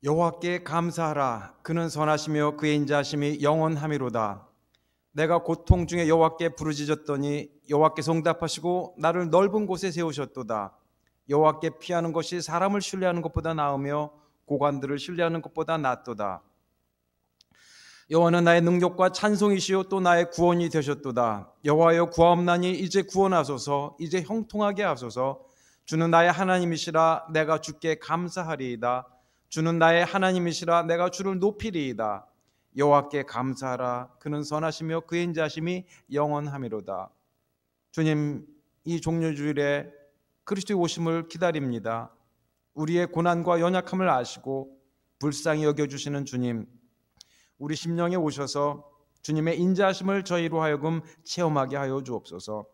여호와께 감사하라. 그는 선하시며 그의 인자하심이 영원하미로다. 내가 고통 중에 여호와께 부르짖었더니 여호와께서 응답하시고 나를 넓은 곳에 세우셨도다. 여호와께 피하는 것이 사람을 신뢰하는 것보다 나으며 고관들을 신뢰하는 것보다 낫도다. 여호와는 나의 능력과 찬송이시요 또 나의 구원이 되셨도다. 여호와여 구하옵나니 이제 구원하소서. 이제 형통하게 하소서. 주는 나의 하나님이시라. 내가 주께 감사하리이다. 주는 나의 하나님이시라. 내가 주를 높이리이다. 여호와께 감사하라. 그는 선하시며 그의 인자하심이 영원하미로다. 주님, 이 종료주일에 그리스도의 오심을 기다립니다. 우리의 고난과 연약함을 아시고 불쌍히 여겨주시는 주님, 우리 심령에 오셔서 주님의 인자하심을 저희로 하여금 체험하게 하여 주옵소서.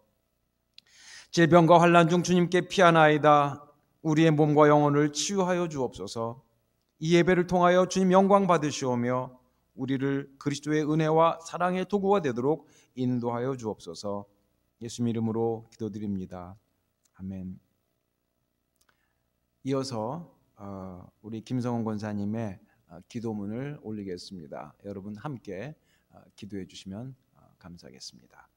질병과 환난 중 주님께 피하나이다. 우리의 몸과 영혼을 치유하여 주옵소서. 이 예배를 통하여 주님 영광 받으시오며 우리를 그리스도의 은혜와 사랑의 도구가 되도록 인도하여 주옵소서. 예수님 이름으로 기도드립니다. 아멘. 이어서 우리 김성원 권사님의 기도문을 올리겠습니다. 여러분 함께 기도해 주시면 감사하겠습니다.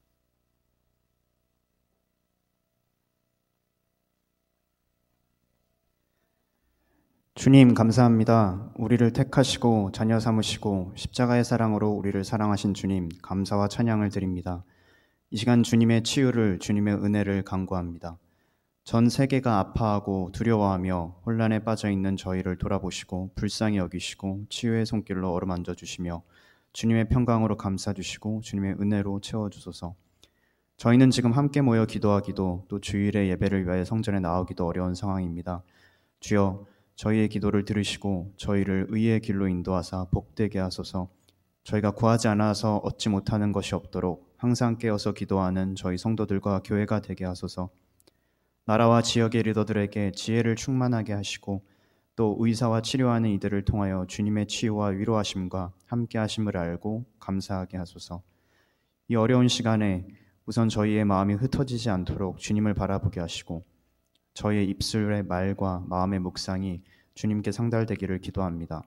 주님 감사합니다. 우리를 택하시고 자녀 삼으시고 십자가의 사랑으로 우리를 사랑하신 주님 감사와 찬양을 드립니다. 이 시간 주님의 치유를, 주님의 은혜를 간구합니다. 전 세계가 아파하고 두려워하며 혼란에 빠져있는 저희를 돌아보시고 불쌍히 여기시고 치유의 손길로 어루만져 주시며 주님의 평강으로 감싸주시고 주님의 은혜로 채워주소서. 저희는 지금 함께 모여 기도하기도 또 주일의 예배를 위하여 성전에 나오기도 어려운 상황입니다. 주여, 저희의 기도를 들으시고 저희를 의의 길로 인도하사 복되게 하소서. 저희가 구하지 않아서 얻지 못하는 것이 없도록 항상 깨어서 기도하는 저희 성도들과 교회가 되게 하소서. 나라와 지역의 리더들에게 지혜를 충만하게 하시고 또 의사와 치료하는 이들을 통하여 주님의 치유와 위로하심과 함께 하심을 알고 감사하게 하소서. 이 어려운 시간에 우선 저희의 마음이 흩어지지 않도록 주님을 바라보게 하시고 저희의 입술의 말과 마음의 묵상이 주님께 상달되기를 기도합니다.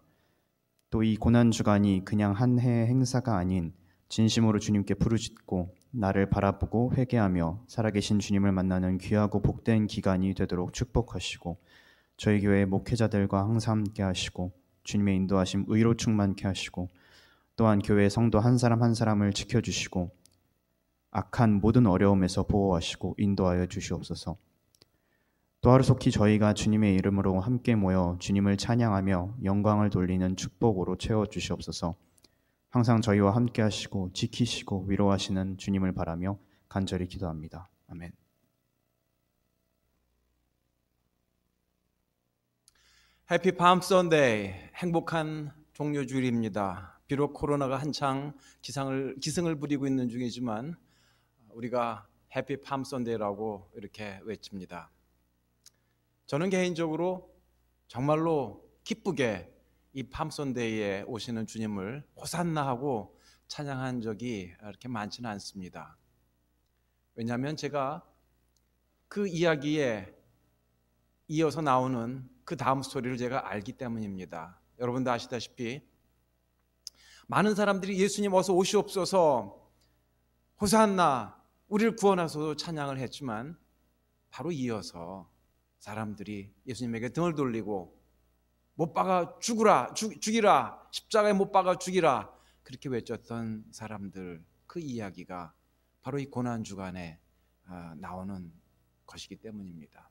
또 이 고난주간이 그냥 한 해의 행사가 아닌 진심으로 주님께 부르짖고 나를 바라보고 회개하며 살아계신 주님을 만나는 귀하고 복된 기간이 되도록 축복하시고 저희 교회의 목회자들과 항상 함께 하시고 주님의 인도하심 의로 충만케 하시고 또한 교회의 성도 한 사람 한 사람을 지켜주시고 악한 모든 어려움에서 보호하시고 인도하여 주시옵소서. 또 하루속히 저희가 주님의 이름으로 함께 모여 주님을 찬양하며 영광을 돌리는 축복으로 채워주시옵소서. 항상 저희와 함께 하시고 지키시고 위로하시는 주님을 바라며 간절히 기도합니다. 아멘. 해피 팜 선데이, 행복한 종료주일입니다. 비록 코로나가 한창 기승을 부리고 있는 중이지만 우리가 해피 팜 선데이라고 이렇게 외칩니다. 저는 개인적으로 정말로 기쁘게 이 팜선데이에 오시는 주님을 호산나 하고 찬양한 적이 그렇게 많지는 않습니다. 왜냐하면 제가 그 이야기에 이어서 나오는 그 다음 스토리를 제가 알기 때문입니다. 여러분도 아시다시피 많은 사람들이 예수님 어서 오시옵소서, 호산나, 우리를 구원하소서 찬양을 했지만 바로 이어서 사람들이 예수님에게 등을 돌리고 못 박아 죽이라, 십자가에 못 박아 죽이라 그렇게 외쳤던 사람들, 그 이야기가 바로 이 고난주간에 나오는 것이기 때문입니다.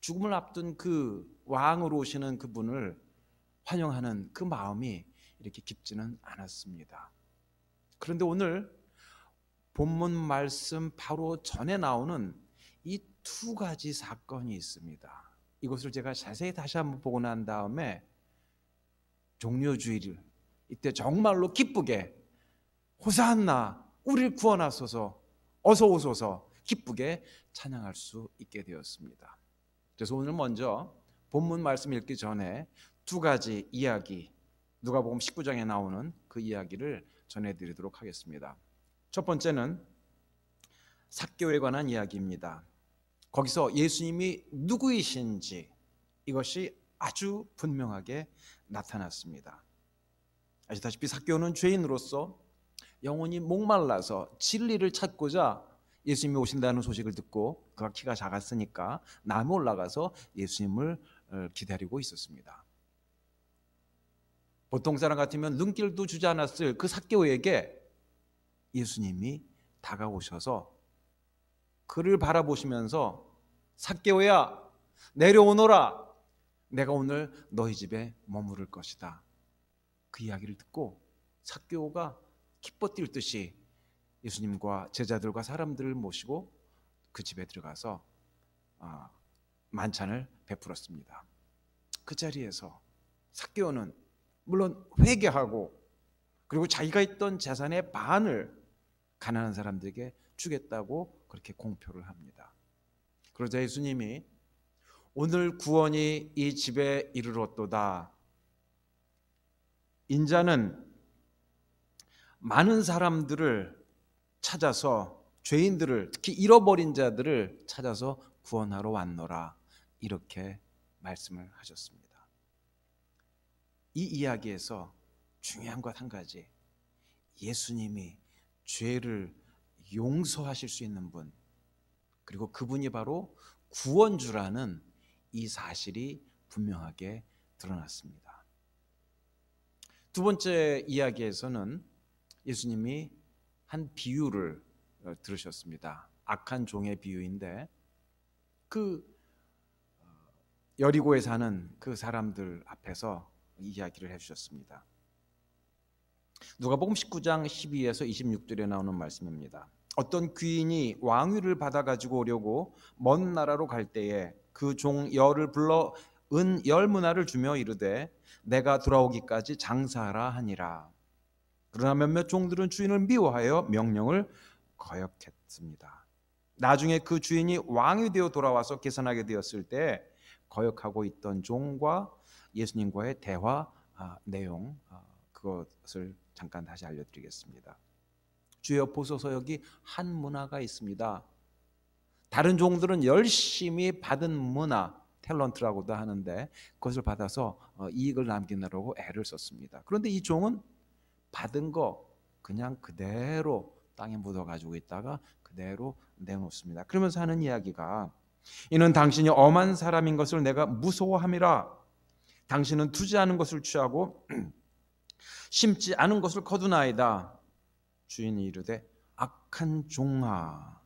죽음을 앞둔 그 왕으로 오시는 그분을 환영하는 그 마음이 이렇게 깊지는 않았습니다. 그런데 오늘 본문 말씀 바로 전에 나오는 이 두 가지 사건이 있습니다. 이것을 제가 자세히 다시 한번 보고 난 다음에 종료주일 이때 정말로 기쁘게 호산나, 우리를 구원하소서, 어서 오소서 기쁘게 찬양할 수 있게 되었습니다. 그래서 오늘 먼저 본문 말씀 읽기 전에 두 가지 이야기, 누가복음 19장에 나오는 그 이야기를 전해드리도록 하겠습니다. 첫 번째는 삭개오에 관한 이야기입니다. 거기서 예수님이 누구이신지 이것이 아주 분명하게 나타났습니다. 아시다시피 삭개오는 죄인으로서 영혼이 목말라서 진리를 찾고자 예수님이 오신다는 소식을 듣고, 그가 키가 작았으니까 나무 올라가서 예수님을 기다리고 있었습니다. 보통 사람 같으면 눈길도 주지 않았을 그 삭개오에게 예수님이 다가오셔서 그를 바라보시면서 삭개오야, 내려오너라. 내가 오늘 너희 집에 머무를 것이다. 그 이야기를 듣고 삭개오가 기뻐 뛸 듯이 예수님과 제자들과 사람들을 모시고 그 집에 들어가서 만찬을 베풀었습니다. 그 자리에서 삭개오는 물론 회개하고, 그리고 자기가 있던 재산의 반을 가난한 사람들에게 주겠다고 그렇게 공표를 합니다. 그러자 예수님이 오늘 구원이 이 집에 이르렀도다. 인자는 많은 사람들을 찾아서, 죄인들을, 특히 잃어버린 자들을 찾아서 구원하러 왔노라, 이렇게 말씀을 하셨습니다. 이 이야기에서 중요한 것 한 가지, 예수님이 죄를 용서하실 수 있는 분, 그리고 그분이 바로 구원주라는 이 사실이 분명하게 드러났습니다. 두 번째 이야기에서는 예수님이 한 비유를 들으셨습니다. 악한 종의 비유인데, 그 여리고에 사는 그 사람들 앞에서 이야기를 해주셨습니다. 누가복음 19장 12에서 26절에 나오는 말씀입니다. 어떤 귀인이 왕위를 받아가지고 오려고 먼 나라로 갈 때에 그 종 열을 불러 은 10문화를 주며 이르되 내가 돌아오기까지 장사하라 하니라. 그러나 몇몇 종들은 주인을 미워하여 명령을 거역했습니다. 나중에 그 주인이 왕이 되어 돌아와서 계산하게 되었을 때 거역하고 있던 종과 예수님과의 대화 내용, 그것을 잠깐 다시 알려드리겠습니다. 주여 보소서, 여기 한 문화가 있습니다. 다른 종들은 열심히 받은 문화, 탤런트라고도 하는데, 그것을 받아서 이익을 남기느라고 애를 썼습니다. 그런데 이 종은 받은 거 그냥 그대로 땅에 묻어가지고 있다가 그대로 내놓습니다. 그러면서 하는 이야기가, 이는 당신이 엄한 사람인 것을 내가 무서워함이라. 당신은 두지 않은 것을 취하고 심지 않은 것을 거두나이다. 주인이 이르되 악한 종아.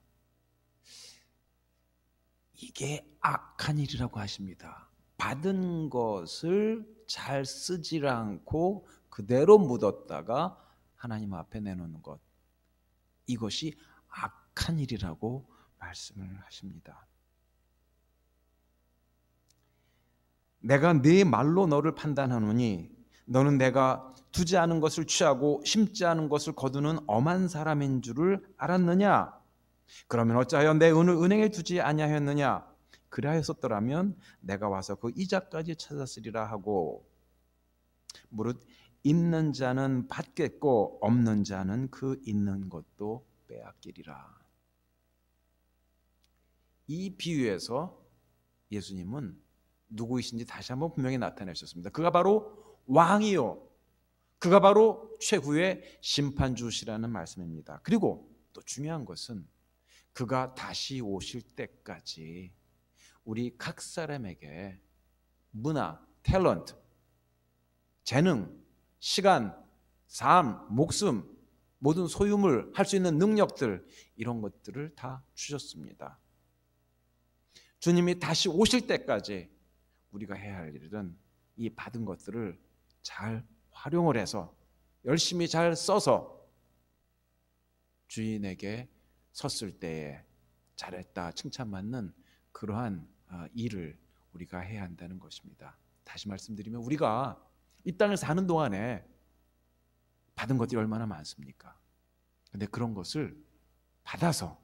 이게 악한 일이라고 하십니다. 받은 것을 잘 쓰지 않고 그대로 묻었다가 하나님 앞에 내놓는 것, 이것이 악한 일이라고 말씀을 하십니다. 내가 네 말로 너를 판단하노니 너는 내가 두지 않은 것을 취하고 심지 않은 것을 거두는 엄한 사람인 줄을 알았느냐? 그러면 어찌하여 내 은을 은행에 두지 아니하였느냐? 그리하였었더라면 내가 와서 그 이자까지 찾았으리라 하고, 무릇 있는 자는 받겠고 없는 자는 그 있는 것도 빼앗기리라. 이 비유에서 예수님은 누구이신지 다시 한번 분명히 나타내셨습니다. 그가 바로 왕이요, 그가 바로 최후의 심판주시라는 말씀입니다. 그리고 또 중요한 것은 그가 다시 오실 때까지 우리 각 사람에게 문화, 탤런트, 재능, 시간, 삶, 목숨, 모든 소유물, 할 수 있는 능력들, 이런 것들을 다 주셨습니다. 주님이 다시 오실 때까지 우리가 해야 할 일은 이 받은 것들을 잘 활용을 해서 열심히 잘 써서 주인에게 섰을 때에 잘했다 칭찬받는 그러한 일을 우리가 해야 한다는 것입니다. 다시 말씀드리면 우리가 이 땅을 사는 동안에 받은 것들이 얼마나 많습니까? 그런데 그런 것을 받아서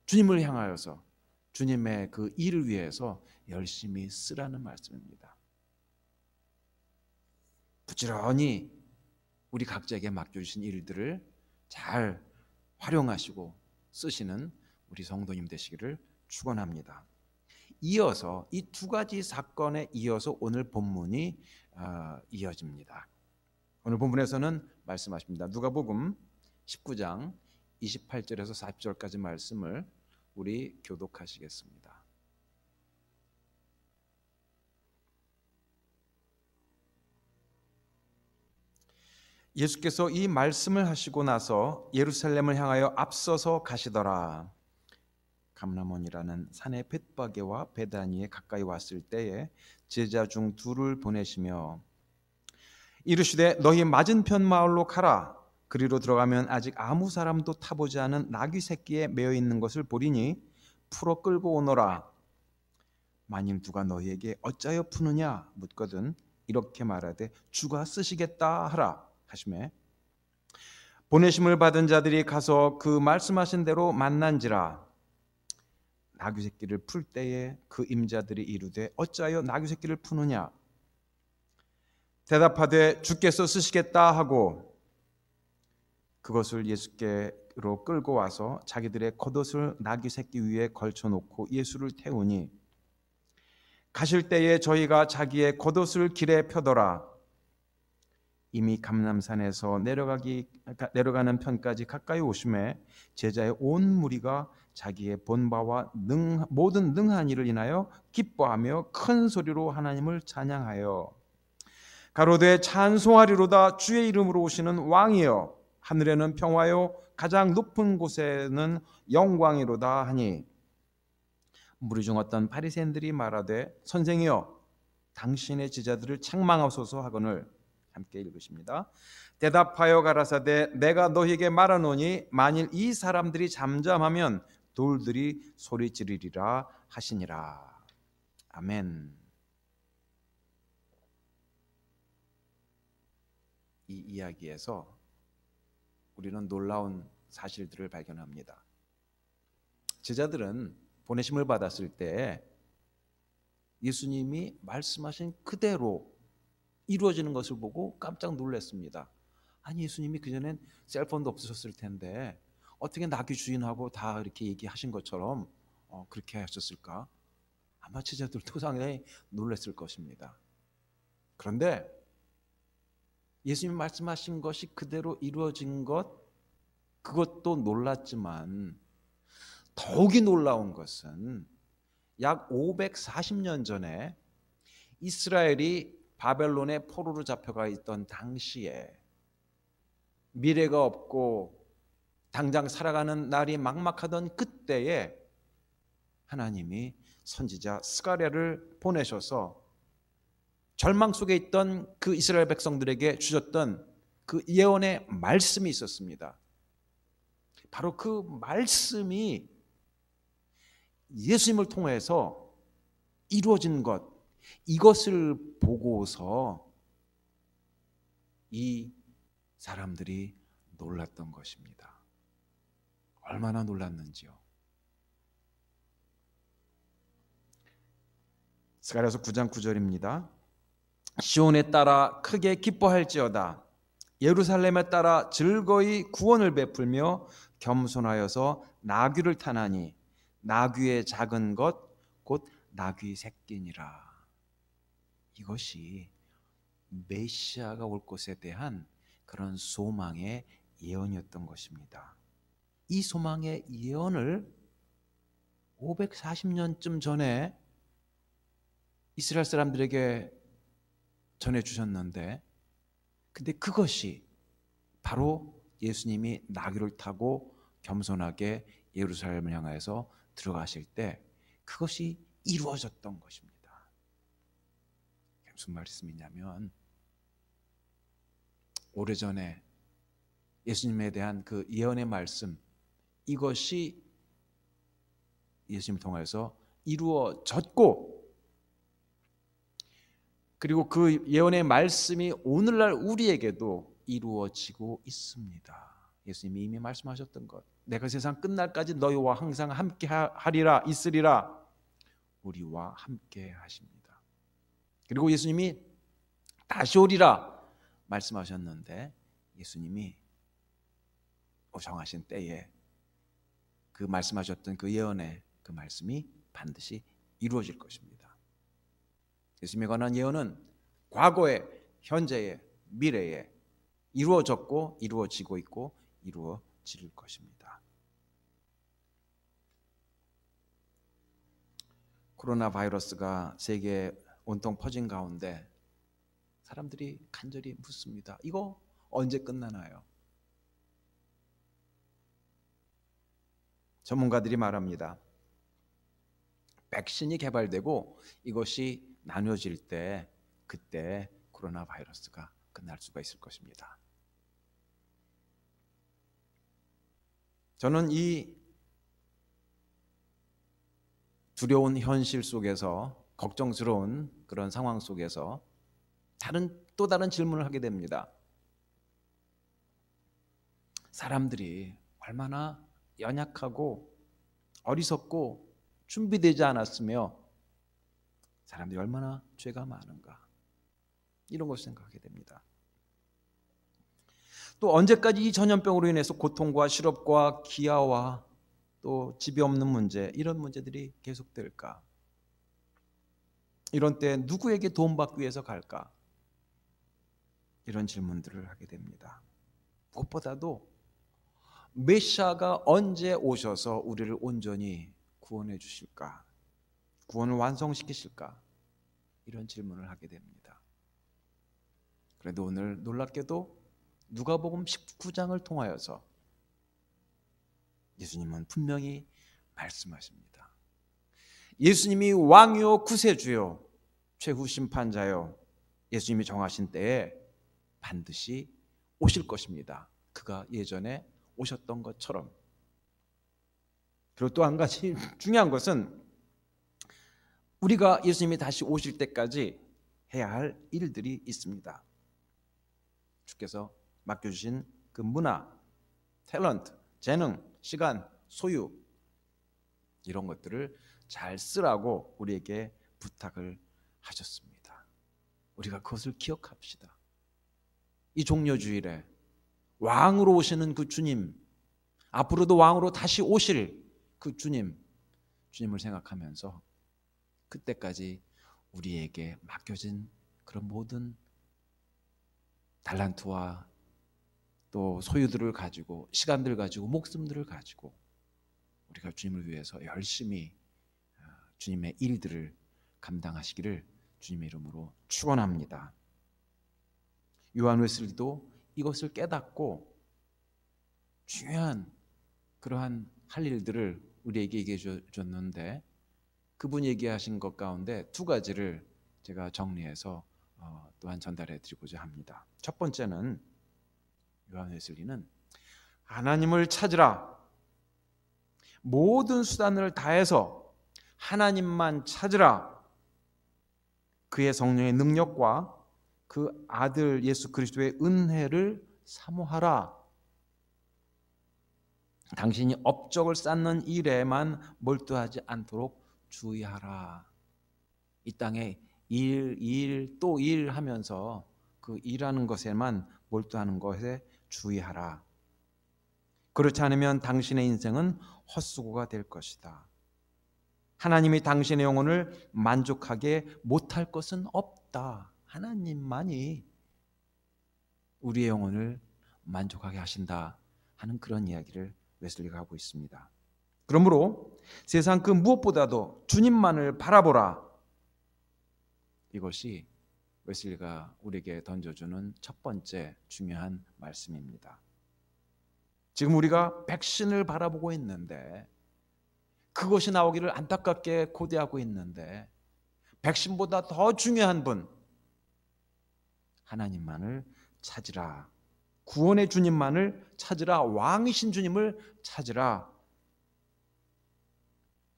주님을 향하여서 주님의 그 일을 위해서 열심히 쓰라는 말씀입니다. 부지런히 우리 각자에게 맡겨주신 일들을 잘 활용하시고 쓰시는 우리 성도님 되시기를 축원합니다. 이어서 이 두 가지 사건에 이어서 오늘 본문이 이어집니다. 오늘 본문에서는 말씀하십니다. 누가복음 19장 28절에서 40절까지 말씀을 우리 교독하시겠습니다. 예수께서 이 말씀을 하시고 나서 예루살렘을 향하여 앞서서 가시더라. 감람원이라는 산의 벳바게와 베다니에 가까이 왔을 때에 제자 중 둘을 보내시며 이르시되 너희 맞은편 마을로 가라. 그리로 들어가면 아직 아무 사람도 타보지 않은 나귀 새끼에 매어 있는 것을 보리니 풀어 끌고 오너라. 만일 누가 너희에게 어찌하여 푸느냐 묻거든 이렇게 말하되 주가 쓰시겠다 하라 하시매 보내심을 받은 자들이 가서 그 말씀하신 대로 만난지라. 나귀 새끼를 풀 때에 그 임자들이 이르되 어찌하여 나귀 새끼를 푸느냐 대답하되 주께서 쓰시겠다 하고 그것을 예수께로 끌고 와서 자기들의 겉옷을 나귀 새끼 위에 걸쳐놓고 예수를 태우니 가실 때에 저희가 자기의 겉옷을 길에 펴더라. 이미 감람산에서 내려가는 편까지 가까이 오심에 제자의 온 무리가 자기의 본바와 모든 능한 일을 인하여 기뻐하며 큰 소리로 하나님을 찬양하여 가로되 찬송하리로다 주의 이름으로 오시는 왕이여 하늘에는 평화요 가장 높은 곳에는 영광이로다 하니 무리 중 어떤 바리새인들이 말하되 선생이여 당신의 제자들을 책망하소서 하거늘 함께 읽으십니다. 대답하여 가라사대 내가 너희에게 말하노니 만일 이 사람들이 잠잠하면 돌들이 소리 지르리라 하시니라. 아멘. 이 이야기에서 우리는 놀라운 사실들을 발견합니다. 제자들은 보내심을 받았을 때 예수님이 말씀하신 그대로 이루어지는 것을 보고 깜짝 놀랐습니다. 아니 예수님이 그전엔 셀폰도 없으셨을 텐데 어떻게 나귀 주인하고 다 이렇게 얘기하신 것처럼 그렇게 하셨을까? 아마 제자들도 상당히 놀랐을 것입니다. 그런데 예수님이 말씀하신 것이 그대로 이루어진 그것도 놀랐지만 더욱이 놀라운 것은 약 540년 전에 이스라엘이 바벨론의 포로로 잡혀가 있던 당시에 미래가 없고 당장 살아가는 날이 막막하던 그때에 하나님이 선지자 스가랴를 보내셔서 절망 속에 있던 그 이스라엘 백성들에게 주셨던 그 예언의 말씀이 있었습니다. 바로 그 말씀이 예수님을 통해서 이루어진 것, 이것을 보고서 이 사람들이 놀랐던 것입니다. 얼마나 놀랐는지요. 스가랴서 9장 9절입니다. 시온에 따라 크게 기뻐할지어다. 예루살렘에 따라 즐거이 구원을 베풀며 겸손하여서 나귀를 타나니 나귀의 작은 것 곧 나귀 새끼니라. 이것이 메시아가 올 것에 대한 그런 소망의 예언이었던 것입니다. 이 소망의 예언을 540년쯤 전에 이스라엘 사람들에게 전해주셨는데 근데 그것이 바로 예수님이 나귀를 타고 겸손하게 예루살렘을 향해서 들어가실 때 그것이 이루어졌던 것입니다. 무슨 말씀이냐면 오래전에 예수님에 대한 그 예언의 말씀 이것이 예수님을 통해서 이루어졌고 그리고 그 예언의 말씀이 오늘날 우리에게도 이루어지고 있습니다. 예수님이 이미 말씀하셨던 것 내가 세상 끝날까지 너희와 항상 함께 하리라 있으리라 우리와 함께 하십니다. 그리고 예수님이 다시 오리라 말씀하셨는데 예수님이 정하신 때에 그 말씀하셨던 그 예언의 그 말씀이 반드시 이루어질 것입니다. 예수님에 관한 예언은 과거에, 현재에, 미래에 이루어졌고 이루어지고 있고 이루어질 것입니다. 코로나 바이러스가 세계 온통 퍼진 가운데 사람들이 간절히 묻습니다. 이거 언제 끝나나요? 전문가들이 말합니다. 백신이 개발되고 이것이 나눠질 때 그때 코로나 바이러스가 끝날 수가 있을 것입니다. 저는 이 두려운 현실 속에서, 걱정스러운 그런 상황 속에서 또 다른 질문을 하게 됩니다. 사람들이 얼마나 연약하고 어리석고 준비되지 않았으며 사람들이 얼마나 죄가 많은가, 이런 것을 생각하게 됩니다. 또 언제까지 이 전염병으로 인해서 고통과 실업과 기아와 또 집이 없는 문제, 이런 문제들이 계속될까? 이런 때 누구에게 도움받기 위해서 갈까? 이런 질문들을 하게 됩니다. 무엇보다도 메시아가 언제 오셔서 우리를 온전히 구원해 주실까? 구원을 완성시키실까? 이런 질문을 하게 됩니다. 그래도 오늘 놀랍게도 누가복음 19장을 통하여서 예수님은 분명히 말씀하십니다. 예수님이 왕이요 구세주요 최후 심판자요, 예수님이 정하신 때에 반드시 오실 것입니다. 그가 예전에 오셨던 것처럼. 그리고 또 한 가지 중요한 것은 우리가 예수님이 다시 오실 때까지 해야 할 일들이 있습니다. 주께서 맡겨주신 그 문화, 탤런트, 재능, 시간, 소유, 이런 것들을 잘 쓰라고 우리에게 부탁을 하셨습니다. 우리가 그것을 기억합시다. 이 종려주일에 왕으로 오시는 그 주님, 앞으로도 왕으로 다시 오실 그 주님을 생각하면서 그때까지 우리에게 맡겨진 그런 모든 달란트와 또 소유들을 가지고, 시간들을 가지고, 목숨들을 가지고 우리가 주님을 위해서 열심히 주님의 일들을 감당하시기를 주님의 이름으로 축원합니다. 요한 웨슬리도 이것을 깨닫고 중요한 그러한 할 일들을 우리에게 얘기해 줬는데, 그분이 얘기하신 것 가운데 두 가지를 제가 정리해서 또한 전달해 드리고자 합니다. 첫 번째는, 요한 웨슬리는 하나님을 찾으라, 모든 수단을 다해서 하나님만 찾으라, 그의 성령의 능력과 그 아들 예수 그리스도의 은혜를 사모하라. 당신이 업적을 쌓는 일에만 몰두하지 않도록 주의하라. 이 땅에 일 또 일 하면서 그 일하는 것에만 몰두하는 것에 주의하라. 그렇지 않으면 당신의 인생은 헛수고가 될 것이다. 하나님이 당신의 영혼을 만족하게 못할 것은 없다. 하나님만이 우리의 영혼을 만족하게 하신다 하는 그런 이야기를 웨슬리가 하고 있습니다. 그러므로 세상 그 무엇보다도 주님만을 바라보라. 이것이 웨슬리가 우리에게 던져주는 첫 번째 중요한 말씀입니다. 지금 우리가 백신을 바라보고 있는데, 그것이 나오기를 안타깝게 고대하고 있는데, 백신보다 더 중요한 분, 하나님만을 찾으라. 구원의 주님만을 찾으라. 왕이신 주님을 찾으라.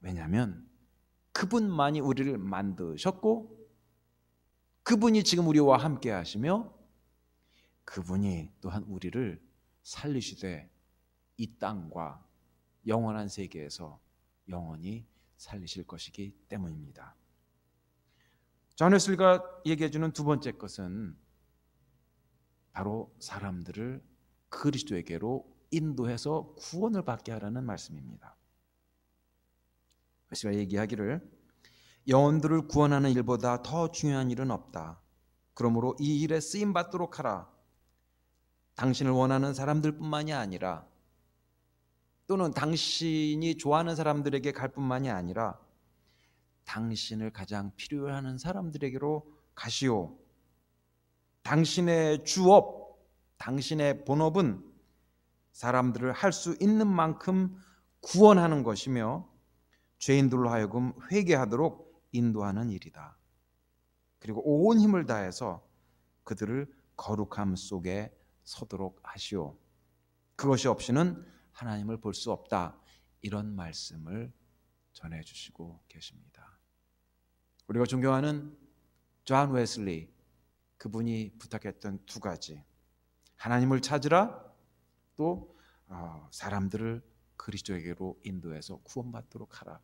왜냐하면 그분만이 우리를 만드셨고, 그분이 지금 우리와 함께 하시며, 그분이 또한 우리를 살리시되 이 땅과 영원한 세계에서 영원히 살리실 것이기 때문입니다. 존 웨슬리가 얘기해 주는 두 번째 것은 바로 사람들을 그리스도에게로 인도해서 구원을 받게 하라는 말씀입니다. 웨슬리가 얘기하기를 영혼들을 구원하는 일보다 더 중요한 일은 없다. 그러므로 이 일에 쓰임 받도록 하라. 당신을 원하는 사람들뿐만이 아니라 또는 당신이 좋아하는 사람들에게 갈 뿐만이 아니라 당신을 가장 필요하는 사람들에게로 가시오. 당신의 주업, 당신의 본업은 사람들을 할 수 있는 만큼 구원하는 것이며 죄인들로 하여금 회개하도록 인도하는 일이다. 그리고 온 힘을 다해서 그들을 거룩함 속에 서도록 하시오. 그것이 없이는 하나님을 볼 수 없다. 이런 말씀을 전해주시고 계십니다. 우리가 존경하는 존 웨슬리, 그분이 부탁했던 두 가지, 하나님을 찾으라, 또 사람들을 그리스도에게로 인도해서 구원받도록 하라.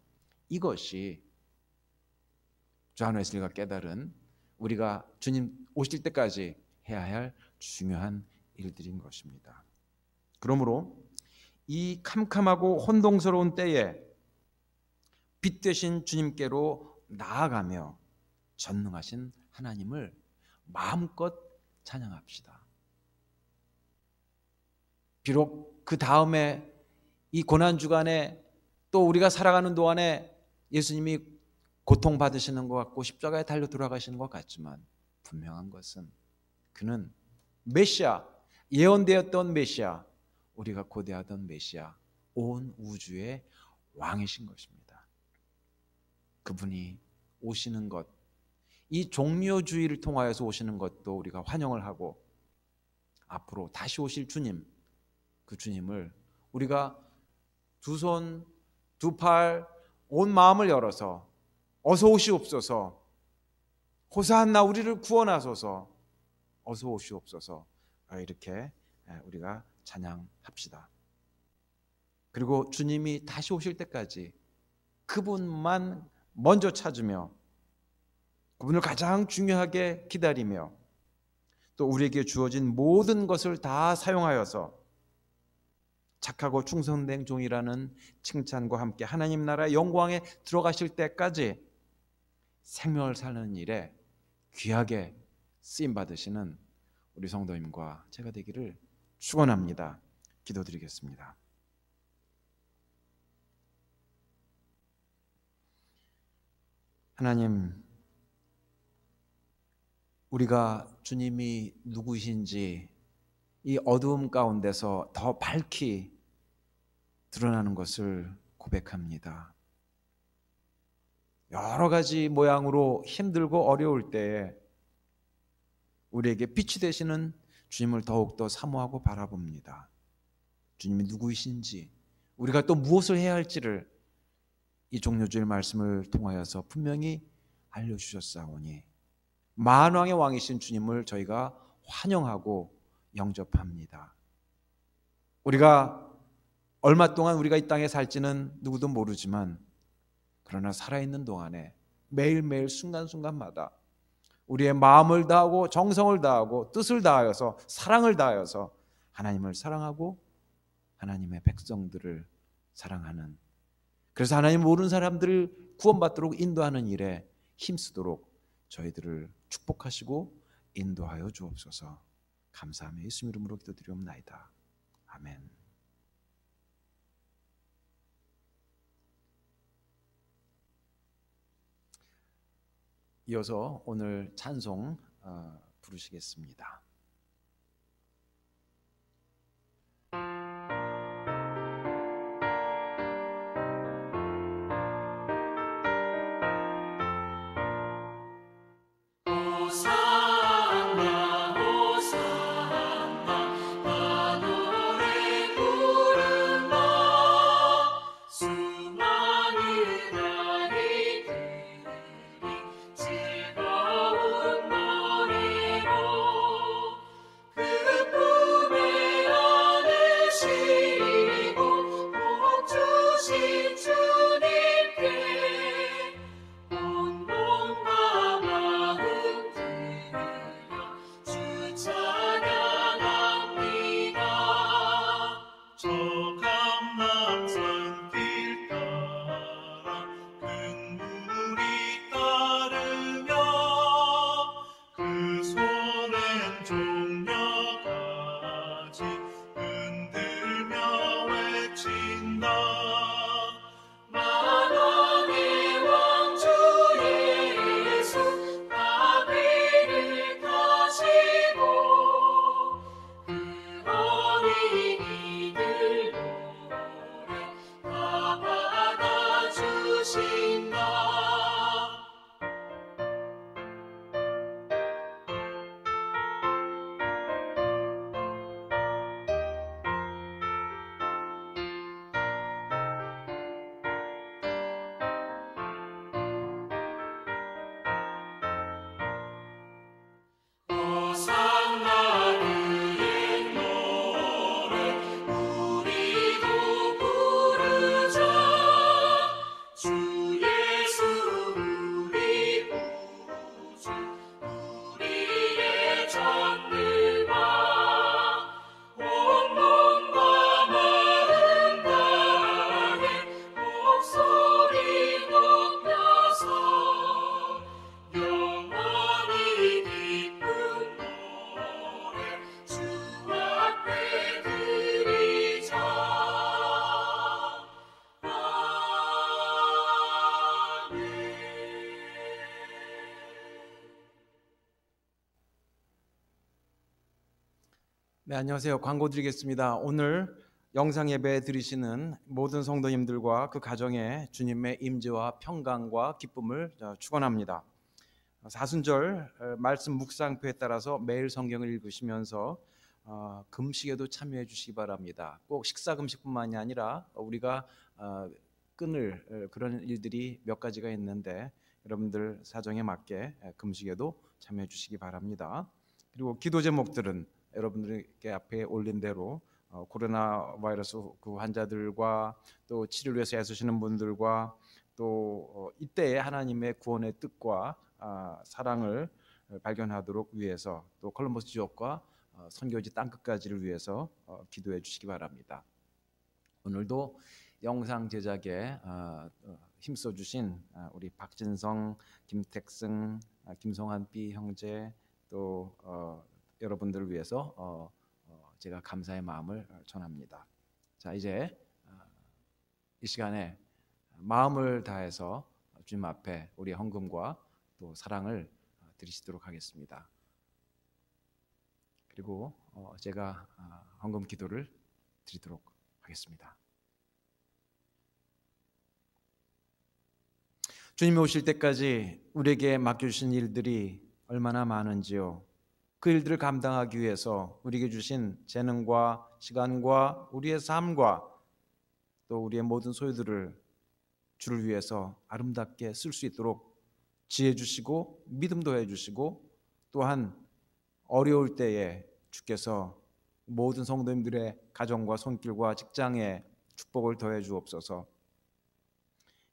이것이 존 웨슬리가 깨달은 우리가 주님 오실 때까지 해야 할 중요한 일들인 것입니다. 그러므로 이 캄캄하고 혼동스러운 때에 빛 되신 주님께로 나아가며 전능하신 하나님을 마음껏 찬양합시다. 비록 그 다음에 이 고난주간에 또 우리가 살아가는 동안에 예수님이 고통받으시는 것 같고 십자가에 달려 돌아가시는 것 같지만 분명한 것은 그는 메시아, 예언되었던 메시아, 우리가 고대하던 메시아, 온 우주의 왕이신 것입니다. 그분이 오시는 것, 이 종료주의를 통하여서 오시는 것도 우리가 환영을 하고 앞으로 다시 오실 주님, 그 주님을 우리가 두 손, 두 팔, 온 마음을 열어서 어서 오시옵소서, 호산나 우리를 구원하소서, 어서 오시옵소서, 이렇게 우리가 찬양합시다. 그리고 주님이 다시 오실 때까지 그분만 먼저 찾으며 그분을 가장 중요하게 기다리며 또 우리에게 주어진 모든 것을 다 사용하여서 착하고 충성된 종이라는 칭찬과 함께 하나님 나라의 영광에 들어가실 때까지 생명을 사는 일에 귀하게 쓰임 받으시는 우리 성도님과 제가 되기를 축원합니다. 기도드리겠습니다. 하나님, 우리가 주님이 누구신지 이 어두움 가운데서 더 밝히 드러나는 것을 고백합니다. 여러 가지 모양으로 힘들고 어려울 때에 우리에게 빛이 되시는 주님을 더욱더 사모하고 바라봅니다. 주님이 누구이신지, 우리가 또 무엇을 해야 할지를 이 종료주일 말씀을 통하여서 분명히 알려주셨사오니 만왕의 왕이신 주님을 저희가 환영하고 영접합니다. 우리가 얼마 동안 우리가 이 땅에 살지는 누구도 모르지만 그러나 살아있는 동안에 매일매일 순간순간마다 우리의 마음을 다하고 정성을 다하고 뜻을 다하여서 사랑을 다하여서 하나님을 사랑하고 하나님의 백성들을 사랑하는, 그래서 하나님 모르는 사람들을 구원받도록 인도하는 일에 힘쓰도록 저희들을 축복하시고 인도하여 주옵소서. 감사하며 예수 이름으로 기도드리옵나이다. 아멘. 이어서 오늘 찬송 부르시겠습니다. 네, 안녕하세요. 광고 드리겠습니다. 오늘 영상 예배 드리시는 모든 성도님들과 그 가정에 주님의 임재와 평강과 기쁨을 축원합니다. 사순절 말씀 묵상표에 따라서 매일 성경을 읽으시면서 금식에도 참여해 주시기 바랍니다. 꼭 식사 금식뿐만이 아니라 우리가 끊을 그런 일들이 몇 가지가 있는데 여러분들 사정에 맞게 금식에도 참여해 주시기 바랍니다. 그리고 기도 제목들은 여러분들께 앞에 올린 대로 코로나 바이러스 그 환자들과 또 치료를 위해서 애쓰시는 분들과 또 이때에 하나님의 구원의 뜻과 사랑을 발견하도록 위해서 또 콜럼버스 지역과 선교지 땅끝까지를 위해서 기도해 주시기 바랍니다. 오늘도 영상 제작에 힘써 주신 우리 박진성, 김택승, 김성한 B 형제 또 여러분들을 위해서 제가 감사의 마음을 전합니다. 자, 이제 이 시간에 마음을 다해서 주님 앞에 우리의 헌금과 또 사랑을 드리시도록 하겠습니다. 그리고 제가 헌금 기도를 드리도록 하겠습니다. 주님이 오실 때까지 우리에게 맡겨주신 일들이 얼마나 많은지요. 그 일들을 감당하기 위해서 우리에게 주신 재능과 시간과 우리의 삶과 또 우리의 모든 소유들을 주를 위해서 아름답게 쓸 수 있도록 지혜 주시고 믿음 더해 주시고 또한 어려울 때에 주께서 모든 성도님들의 가정과 손길과 직장에 축복을 더해 주옵소서.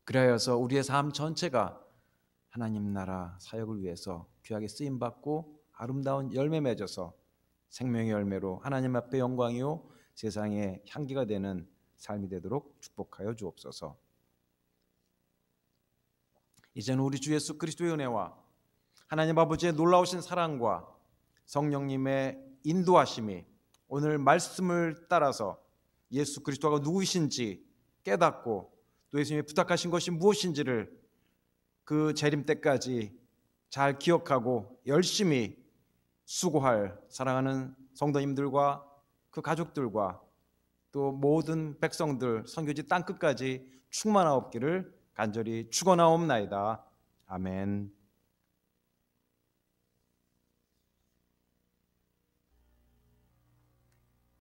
그리하여서 우리의 삶 전체가 하나님 나라 사역을 위해서 귀하게 쓰임받고 아름다운 열매 맺어서 생명의 열매로 하나님 앞에 영광이요 세상에 향기가 되는 삶이 되도록 축복하여 주옵소서. 이제는 우리 주 예수 그리스도의 은혜와 하나님 아버지의 놀라우신 사랑과 성령님의 인도하심이 오늘 말씀을 따라서 예수 그리스도가 누구이신지 깨닫고 또 예수님이 부탁하신 것이 무엇인지를 그 재림 때까지 잘 기억하고 열심히 수고할 사랑하는 성도님들과 그 가족들과 또 모든 백성들 선교지 땅끝까지 충만하옵기를 간절히 축원하옵나이다. 아멘.